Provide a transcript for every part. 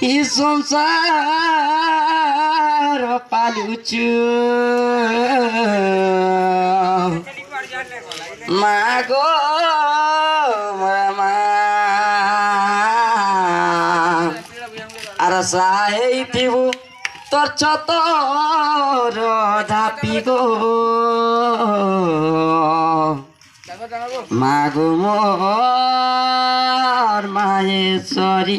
ই সংসার পালুচু মাগো মা আর সাই পিবু তোর ছত ধাপি গো মাগো মোর মায়েশ্বরী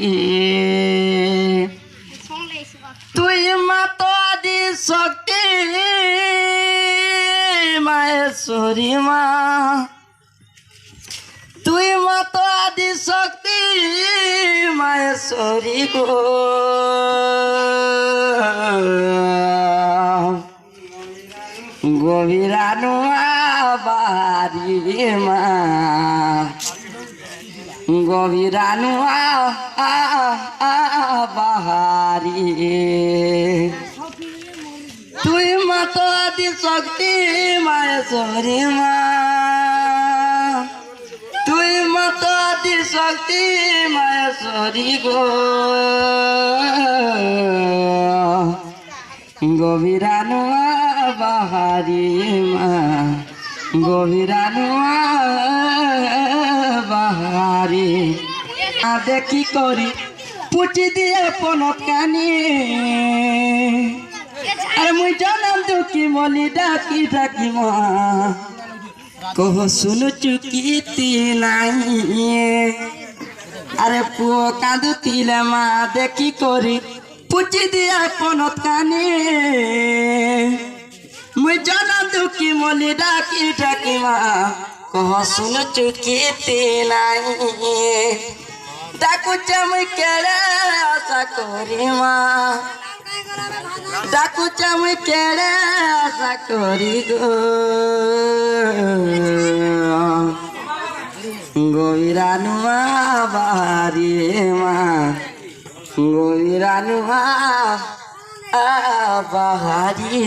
তুই মাতো আদি শক্তি মায়েশ্বরী মা তুই মাতো আদি শক্তি মায়েশ্বরী গো গভীরানু বাড়ি মা গভীরানু বাহারি তুই মাতো আদি শক্তি মায়েশ্বরী মা তুই মাতো আদি শক্তি মায়েশ্বরী গো গভীরানু বাহারি মা গভীরানু বাহারি দেখি করি পুটি দিয়ে পনত কানি আরে মুই জানাম দুঃখী মলি ডাকি ডাকি মা কহ শুনুচু কীর্তি নাই আরে পুয় কাঁদুতিলে মা দেখি করি পুটি দিয়া পনত কানি মুই জানাম দুঃখী মলি ডাকি ডাকি মা কহ শুনুচু কীর্তি নাই ডাকুছে মুই কেড়ে আশা করি মা ডাকুছে মুই কেড়ে আশা করি গো গভীরানু বাহারি মা গভীরানু বাহারি